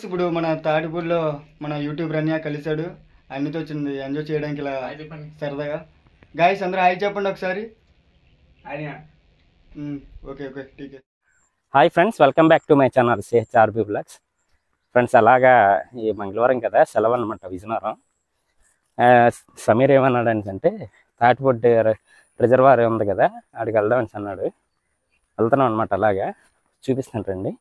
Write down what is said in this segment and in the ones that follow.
ఇప్పుడు మన తాటిపూడిలో మన యూట్యూబ్ రన్యా కలిశాడు. అన్నితో వచ్చింది ఎంజాయ్ చేయడానికి ఇలా సరదాగా. గాయస్ అందరూ హాయ్ చెప్పండి ఒకసారి. ఓకే ఓకే ఠీక్. Hi friends, welcome back to my channel CHRB blogs. Friends అలాగా ఈ మంగళవారం కదా సెలవు అనమాట విజయనగరం. సమీర్ ఏమన్నాడు అంటే తాటిపూడి రిజర్వాయర్ ఉంది కదా అక్కడికి వెళ్దామని అన్నాడు. వెళ్తున్నాం అనమాట. అలాగా చూపిస్తాను రండి.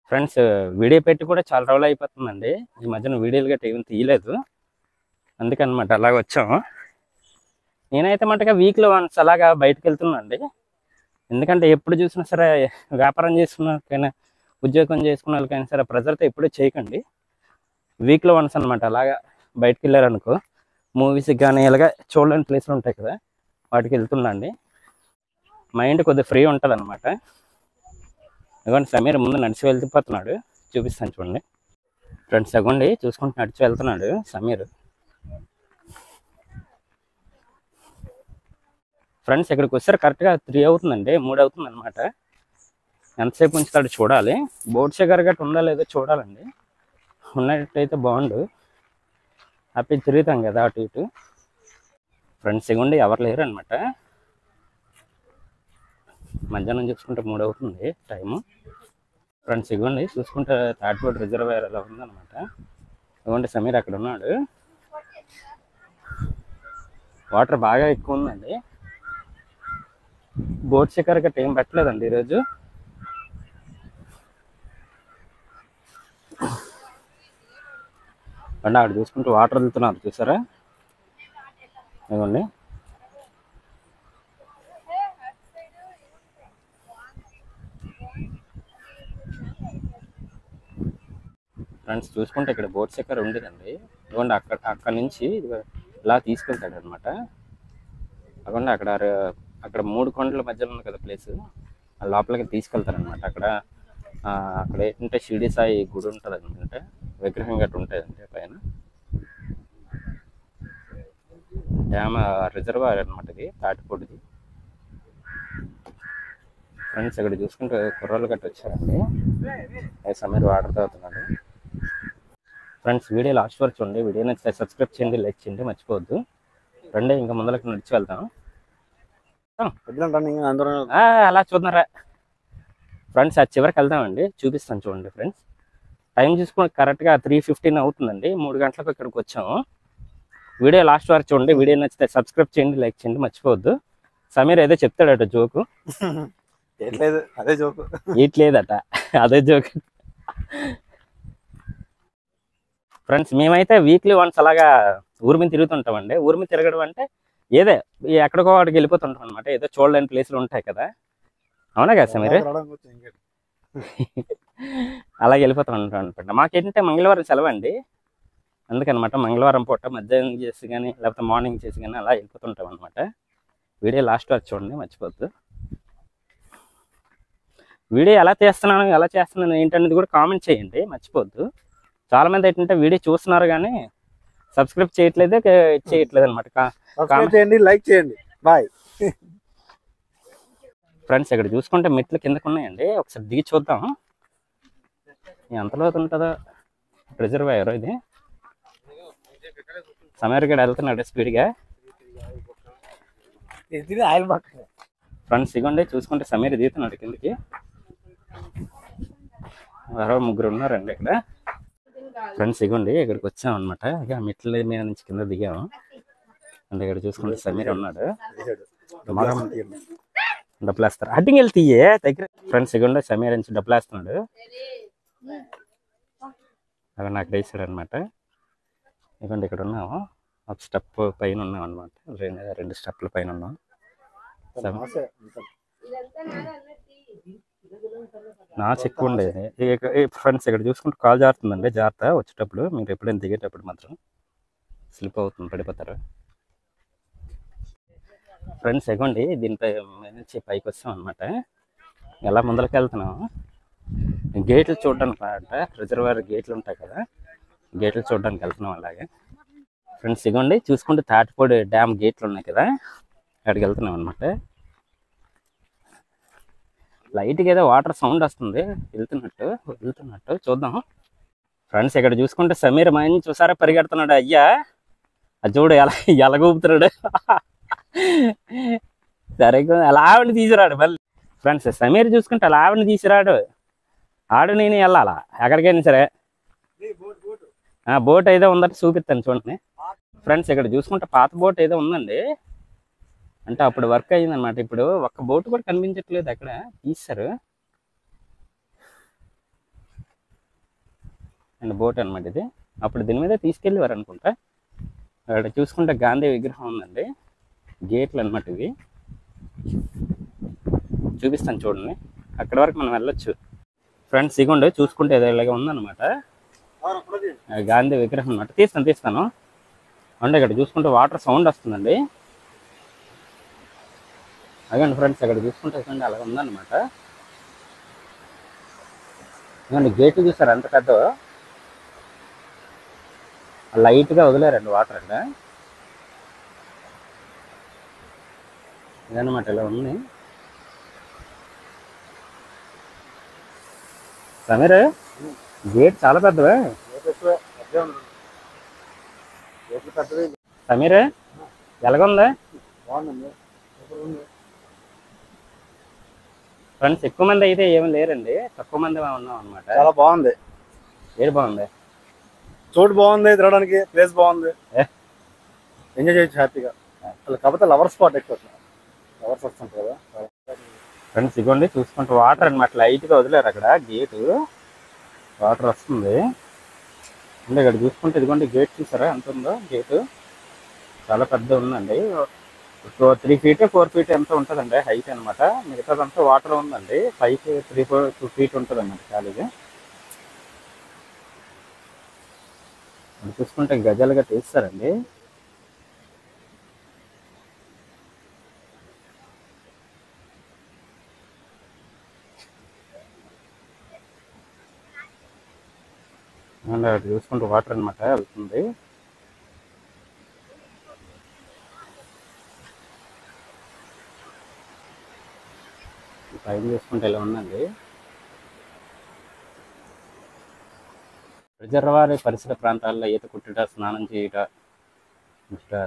ఫ్రెండ్స్ వీడియో పెట్టి కూడా చాలా రోజులు అయిపోతుందండి. ఈ మధ్యన వీడియోలు గట్రా ఏమి తీయలేదు, అందుకనమాట అలాగ వచ్చాము. నేనైతే మటుగా వీక్లో వన్స్ అలాగా బయటకు వెళ్తున్నా అండి. ఎందుకంటే ఎప్పుడు చూసినా సరే వ్యాపారం చేసుకున్న వాళ్ళకైనా ఉద్యోగం చేసుకున్న వాళ్ళకైనా సరే ప్రెజర్తో ఎప్పుడూ చేయకండి. వీక్లో వన్స్ అనమాట అలాగా బయటకు వెళ్ళారనుకో, మూవీస్కి కానీ ఇలాగ చూడలేని ప్లేస్లు ఉంటాయి కదా వాటికి వెళ్తున్నా అండి. మైండ్ కొద్దిగా ఫ్రీ ఉంటుంది అనమాట. ఇదిగోండి సమీర్ ముందు నడిచి వెళ్ళిపోతున్నాడు, చూపిస్తాను చూడండి. ఫ్రెండ్స్ ఇదిగోండి చూసుకుంటూ నడిచి వెళ్తున్నాడు సమీర్. ఫ్రెండ్స్ ఇక్కడికి వచ్చారు కరెక్ట్గా 3 అవుతుందండి, 3 అవుతుంది అనమాట. ఎంతసేపు ఉంచుతాడు చూడాలి. బోట్ షుగర్ గట్రా ఉందా లేదో చూడాలండి. ఉన్నట్టయితే బాగుండు, హ్యాపీ తిరుగుతాం కదా అటు ఇటు. ఫ్రెండ్స్ ఇవ్వండి ఎవరు లేరు అనమాట. మధ్యాహ్నం చూసుకుంటే 3 అవుతుంది టైము. ఫ్రెండ్స్ ఇవ్వండి చూసుకుంటే తాటిపూడి రిజర్వాయర్ అలా ఉందన్నమాట. ఇవ్వండి సమీర్ అక్కడ ఉన్నాడు. వాటర్ బాగా ఎక్కువ ఉందండి. బోట్ షికార్ గట్రా ఏం పెట్టలేదండి ఈరోజు. అండి అక్కడ చూసుకుంటూ వాటర్ వదులుతున్నారు చూసారా. ఇవ్వండి ఫ్రెండ్స్ చూసుకుంటే ఇక్కడ బోట్ షికార్ ఉండేదండి. ఇవ్వండి అక్కడ నుంచి ఇలా తీసుకెళ్తాడు అనమాట. అవ్వండి అక్కడ 3 కొండల మధ్యలో ఉంది కదా ప్లేస్, లోపలికి తీసుకెళ్తారనమాట. అక్కడ ఏంటంటే షిరిడి సాయి గుడి ఉంటుంది అనుకుంటే, విగ్రహం గట్రా ఉంటుందండి పైన. డ్యామ్ రిజర్వాయర్ అనమాట ఇది తాటిపూడిది. ఫ్రెండ్స్ ఇక్కడ చూసుకుంటే కుర్రోళ్ళు గట్రా వచ్చారండి. సమీర్ వాటర్ తాగుతున్నాడు. ఫ్రెండ్స్ వీడియో లాస్ట్ వరకు చూడండి. వీడియో నచ్చితే సబ్స్క్రైబ్ చేయండి, లైక్ చేయండి, మర్చిపోవద్దు. రండి ఇంకా ముందరకు నడిచి వెళ్తాం. అలా చూస్తున్నారా ఫ్రెండ్స్, ఆ చివరికి వెళ్దామండి, చూపిస్తాను చూడండి. ఫ్రెండ్స్ టైం చూసుకుని కరెక్ట్గా 3:15 అవుతుందండి. 3 గంటలకు ఇక్కడికి వచ్చాము. వీడియో లాస్ట్ వరకు చూడండి. వీడియో నచ్చితే సబ్స్క్రైబ్ చేయండి, లైక్ చేయండి, మర్చిపోవద్దు. సమీర్ ఏదో చెప్తాడట జోకు. అదే జోకు ఇట్లేదట, అదే జోక్. ఫ్రెండ్స్ మేమైతే వీక్లీ వన్స్ అలాగా ఊరి మీద తిరుగుతుంటామండి. ఊరి మీద తిరగడం అంటే ఏదే ఎక్కడికో వాడికి వెళ్ళిపోతుంటాం అనమాట. ఏదో చూడలేని ప్లేస్లు ఉంటాయి కదా, అవునా కదా సమీర్? అలాగే వెళ్ళిపోతాం ఉంటాం అనమాట. మాకేంటంటే మంగళవారం సెలవు అండి, అందుకనమాట మంగళవారం పూట మధ్యాహ్నం చేసి కానీ లేకపోతే మార్నింగ్ చేసి కానీ అలా వెళ్ళిపోతుంటాం అనమాట. వీడియో లాస్ట్ వరకు చూడండి, మర్చిపోద్దు. వీడియో ఎలా చేస్తున్నాను ఏంటనేది కూడా కామెంట్ చేయండి, మర్చిపోద్దు. చాలామంది ఏంటంటే వీడియో చూస్తున్నారు కానీ సబ్స్క్రైబ్ చేయట్లేదు అనమాట. లైక్ చేయండి, బాయ్. ఫ్రెండ్స్ ఇక్కడ చూసుకుంటే మెట్లు కిందకు ఉన్నాయండి, ఒకసారి దిగి చూద్దాం ఎంతలో ఉంటుందో. రిజర్వాయర్ ఇది. సమీర్ గడ వెళ్తున్నాడు స్పీడ్గా. ఫ్రెండ్స్ ఇగోండి చూసుకుంటే సమీర్ దిగుతున్నాడు కిందకి. మరో 3 ఉన్నారండి ఇక్కడ. ఫ్రెండ్స్ ఇగోండి ఇక్కడికి వచ్చాం అనమాట. ఇక మెట్ల మీద నుంచి కింద దిగాము. అంటే ఇక్కడ చూసుకుంటే సమీర్ ఉన్నాడు. డబ్బులు వేస్తారు, అడ్డింగ్ వెళ్తాయే దగ్గర. ఫ్రెండ్స్ ఇగోండి సమీర్ నుంచి డబ్బులు వేస్తున్నాడు. అక్కడ నాకు వేసాడు అనమాట. ఇదిగోండి ఇక్కడ ఉన్నాము, ఒక స్టెప్ పైన ఉన్నాం అనమాట. 2 స్టెప్ల పైన ఉన్నాం. నాచు ఎక్కువ ఉండేది. ఫ్రెండ్స్ ఇక్కడ చూసుకుంటే కాల్ జారుతుందండి, జాగ్రత్త వచ్చేటప్పుడు. మీరు ఎప్పుడైనా దిగేటప్పుడు మాత్రం స్లిప్ అవుతుంది, పడిపోతారు. ఫ్రెండ్స్ ఇవ్వండి దీనిపై నుంచి పైకి వచ్చాం అనమాట. ఎలా ముందరికి వెళ్తున్నాం, గేట్లు చూడడానికి అనమాట. రిజర్వాయర్ గేట్లు ఉంటాయి కదా, గేట్లు చూడడానికి వెళ్తున్నాం అలాగే. ఫ్రెండ్స్ ఇవ్వండి చూసుకుంటే తాటిపూడి డ్యామ్ గేట్లు ఉన్నాయి కదా, అక్కడికి వెళ్తున్నాం అనమాట. లైట్గా ఏదో వాటర్ సౌండ్ వస్తుంది, వెళ్తున్నట్టు చూద్దాం. ఫ్రెండ్స్ ఇక్కడ చూసుకుంటే సమీర్ మంచి చూసారా పరిగెడుతున్నాడు. అయ్యా అది చూడు ఎలాగూపుతున్నాడు. సరిగ్గా అలా ఆవిడని తీసుకురాడు మళ్ళీ. ఫ్రెండ్స్ సమీర్ చూసుకుంటే అలా ఆవిడని తీసుకురాడు. ఆడు నేను వెళ్ళాలా ఎక్కడికైనా సరే. బోట్ ఏదో ఉందంటే చూపిస్తాను చూడండి ఫ్రెండ్స్. ఇక్కడ చూసుకుంటే పాత బోట్ ఏదో ఉందండి, అంటే అప్పుడు వర్క్ అయ్యిందనమాట. ఇప్పుడు ఒక్క బోట్ కూడా కనిపించట్లేదు, అక్కడ తీస్తారు అండ్ బోట్ అనమాట ఇది. అప్పుడు దీని మీద తీసుకెళ్ళేవారు అనుకుంటా. అక్కడ చూసుకుంటే గాంధీ విగ్రహం ఉందండి, గేట్లు అనమాట ఇవి. చూపిస్తాను చూడండి, అక్కడ వరకు మనం వెళ్ళొచ్చు ఫ్రెండ్స్. ఇగోండి చూసుకుంటే ఏదో ఇలాగే ఉందన్నమాట, గాంధీ విగ్రహం అనమాట. తీస్తాను అంటే ఇక్కడ చూసుకుంటే వాటర్ సౌండ్ వస్తుందండి. అదండి ఫ్రెండ్స్, అక్కడ చూసుకుంటే అలా ఉందన్నమాట. ఇదండి గేట్ చూసారు ఎంత పెద్ద, లైట్గా వదిలేరండి వాటర్ అక్కడ. ఇదన్నమాట ఇలా ఉంది. సమీర్ గేట్ చాలా పెద్దవే. సమీర్ ఎలాగుంది ఫ్రెండ్స్? ఎక్కువ మంది అయితే ఏమి లేరండి, తక్కువ మంది ఉన్నాం అనమాట. చాలా బాగుంది. ఏది బాగుంది? చోటు బాగుంది, తిరగడానికి ప్లేస్ బాగుంది, ఎంజాయ్ చేయొచ్చు హ్యాపీగా. కాకపోతే లవర్ స్పాట్ ఎక్కువ, లవర్స్ వస్తుంటారు కదా ఫ్రెండ్స్. ఇగోండి చూసుకుంటే వాటర్ అనమాట, లైట్గా వదిలేరు అక్కడ గేటు, వాటర్ వస్తుంది. అంటే ఇక్కడ చూసుకుంటే ఇదిగోండి గేట్ చూసారా ఎంత ఉందో. గేటు చాలా పెద్ద ఉందండి, 3 feet 4 feet ఎంత ఉంటుందండి హైట్ అనమాట. మిగతాదంతా వాటర్ ఉందండి, పైకి 3-4 feet ఉంటుంది అన్నమాట ఖాళీగా. చూసుకుంటే గజాలుగా తీస్తారండి. అక్కడ చూసుకుంటే వాటర్ అనమాట వెళ్తుంది. పైన చూసుకుంటే ఇలా ఉందండి. రిజర్వాయర్ పరిసర ప్రాంతాల్లో ఈత కొట్టుట, స్నానం చేయుట,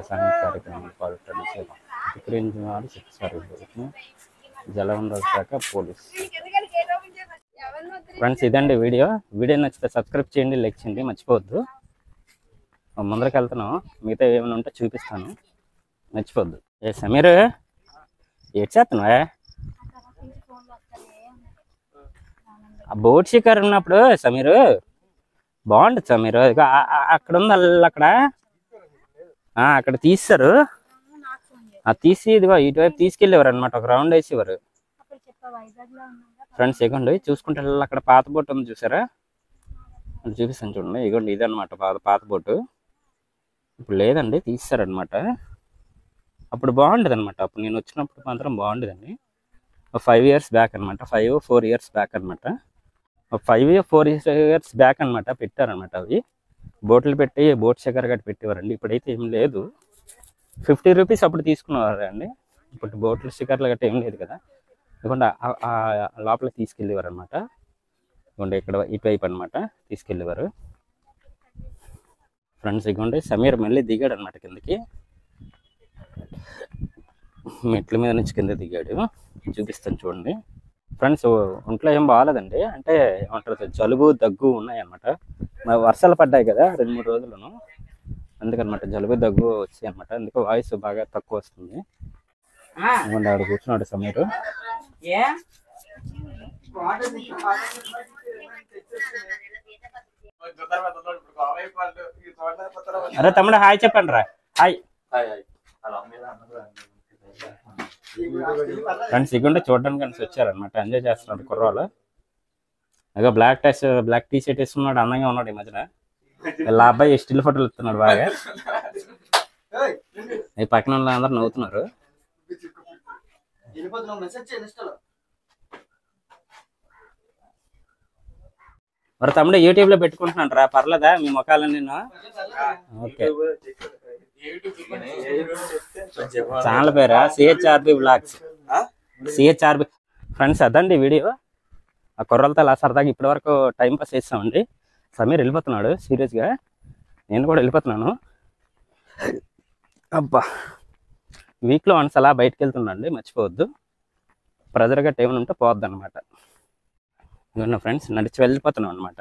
సాంఘిక కార్యక్రమాలు పాల్గొనడం విక్రయించిన వారు శిక్షారు. జలవనరుల శాఖ పోలీస్. ఫ్రెండ్స్ ఇదండి వీడియో నచ్చితే సబ్స్క్రైబ్ చేయండి, లైక్ చేయండి, మర్చిపోవద్దు. ముందరికి వెళ్తున్నాం, మిగతా ఏమైనా ఉంటే చూపిస్తాను, మర్చిపోవద్దు. ఏ సమీర్ ఏడ్ చేస్తున్నావా? ఆ బోట్ షికారు ఉన్నప్పుడు సమీర్ బాగుంటుంది. సమీర్ అక్కడ ఉంది అక్కడ తీస్తారు, తీసి ఇదిగో ఇటువైపు తీసుకెళ్ళేవారు అనమాట, ఒక రౌండ్ వేసేవారు ఫ్రెండ్స్. ఇగోండి చూసుకుంటే అక్కడ పాత బోట్ ఉంది చూసారా, అది చూపిస్తాను చూడండి. ఇగోండి ఇదనమాట పాత బోటు, ఇప్పుడు లేదండి, తీస్తారనమాట. అప్పుడు బాగుండేది అనమాట, అప్పుడు నేను వచ్చినప్పుడు మాత్రం బాగుండేదండి. 5 years బ్యాక్ అనమాట, 5-4 years బ్యాక్ అనమాట. 5-4 years బ్యాక్ అనమాట పెట్టారనమాట. అవి బోట్లు పెట్టి బోట్ షికారు గట్టి పెట్టేవారండి. ఇప్పుడైతే ఏం లేదు. 50 rupees అప్పుడు తీసుకునేవారు అండి. ఇప్పుడు బోట్లు షికార్లు గట్టి ఏం లేదు కదా. ఇదిగోండి లోపల తీసుకెళ్ళేవారు అనమాట. ఇదిగోండి ఇక్కడ ఇటువైపు అనమాట తీసుకెళ్ళేవారు ఫ్రెండ్స్. ఇదిగోండి సమీర్ మళ్ళీ దిగాడు అనమాట కిందకి, మెట్ల మీద నుంచి కింద దిగాడు. చూపిస్తాను చూడండి ఫ్రెండ్స్. ఒంట్లో ఏం బాగాలేదండి, అంటే ఏమంటారు జలుబు దగ్గు ఉన్నాయన్నమాట. వర్షాలు పడ్డాయి కదా 2-3 రోజులను, అందుకనమాట జలుబు దగ్గు వచ్చాయి అనమాట. అందుకే వాయిస్ బాగా తక్కువ వస్తుంది. ఆడు కూర్చున్నాడు సమీర్. అరే తమ్ముడు హాయ్ చెప్పండి రా. Hi friends. ఇగుంటే చూడడానికి కలిసి వచ్చారనమాట, ఎంజాయ్ చేస్తున్నారు కుర్రాలు. అదే బ్లాక్ టీ షర్ట్ వేసుకున్నాడు, అందంగా ఉన్నాడు ఈ మధ్యన. వీళ్ళ అబ్బాయి స్టిల్ ఫోటోలు ఇస్తున్నాడు బాగా. ఈ పక్కన వాళ్ళు అందరూ నవ్వుతున్నారు. మరి తమ్ముడు యూట్యూబ్ లో పెట్టుకుంటున్నాను రా, పర్లేదా మీ ముఖాలు? నేను ఓకే, ఛానల్ పేరా సిహెచ్ఆర్బి బ్లాగ్స్. సిహెచ్ఆర్బి ఫ్రెండ్స్. అదండి వీడియో. ఆ కుర్రలతో అలా సరదాగా ఇప్పటి వరకు టైం పాస్ చేస్తామండి. సమీర్ వెళ్ళిపోతున్నాడు సీరియస్గా, నేను కూడా వెళ్ళిపోతున్నాను. అబ్బా, వీక్లో వన్స్ అలా బయటకు వెళ్తున్నాండి, మర్చిపోవద్దు. ప్రెజర్ గట్ట ఏమైనా ఉంటే పోవద్దు అనమాట. ఇవన్న ఫ్రెండ్స్ నడిచి వెళ్ళిపోతున్నాం అనమాట.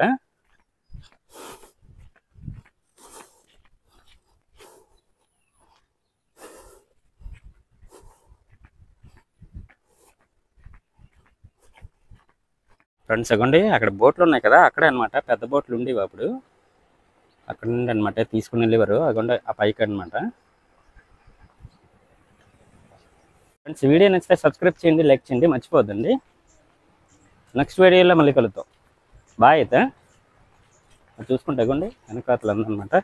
ఫ్రెండ్స్ ఇవ్వండి, అక్కడ బోట్లు ఉన్నాయి కదా, అక్కడే అనమాట పెద్ద బోట్లు ఉండేవి అప్పుడు, అక్కడ నుండి అనమాట తీసుకుని వెళ్ళేవారు. అదిగోండి ఆ పైకి అనమాట. ఫ్రెండ్స్ వీడియో నచ్చితే సబ్స్క్రైబ్ చేయండి, లైక్ చేయండి, మర్చిపోద్దండి. నెక్స్ట్ వీడియోలో మళ్ళీ కలుద్దాం. బాయ్ అయితే. చూసుకుంటే ఇవ్వండి వెనకాతలు అందనమాట.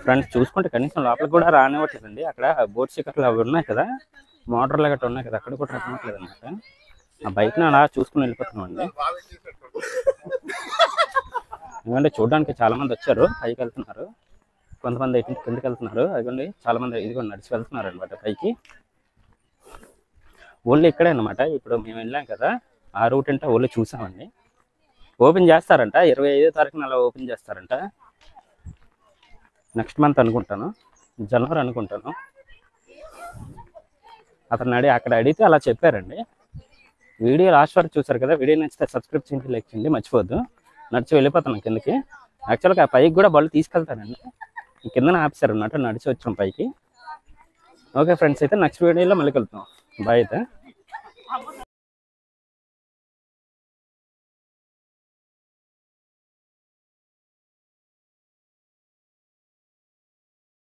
ఫ్రెండ్స్ చూసుకుంటే కనీసం లోపలికి కూడా రానివ్వట్లేదండి. అక్కడ బోట్ స్టిక్కర్లు అవి ఉన్నాయి కదా, మోటార్లు గట్రా ఉన్నాయి కదా, అక్కడ కూడా రానివ్వట్లేదు అనమాట. ఆ బైక్ని అలా చూసుకుని వెళ్ళిపోతున్నాం అండి. ఎందుకంటే చూడడానికి చాలా మంది వచ్చారు, పైకి వెళ్తున్నారు, కొంతమంది కిందకి వెళ్తున్నారు. అదిగోండి చాలా మంది ఇదిగోండి నడిచి వెళ్తున్నారు అనమాట పైకి. ఓన్లీ ఇక్కడే అనమాట. ఇప్పుడు మేము వెళ్ళాం కదా, ఆ రూట్ అంటే ఓన్లీ చూసామండి. ఓపెన్ చేస్తారంట 25వ తారీఖున అలా ఓపెన్ చేస్తారంట. నెక్స్ట్ మంత్ అనుకుంటాను, జనవరి అనుకుంటాను. అతను అక్కడ అడిగితే అలా చెప్పారండి. వీడియో లాస్ట్ వరకు చూసారు కదా. వీడియో నచ్చితే సబ్స్క్రైబ్ చేయండి, లైక్ చేయండి, మర్చిపోద్దు. నడిచి వెళ్ళిపోతాను కిందకి. యాక్చువల్గా ఆ పైకి కూడా బళ్ళు తీసుకెళ్తానండి, కిందన ఆపిస్తారు అన్నట్టు. నడిచి వచ్చాం పైకి. ఓకే ఫ్రెండ్స్, అయితే నెక్స్ట్ వీడియోలో మళ్ళీ కలుద్దాం. బాయ్ అయితే.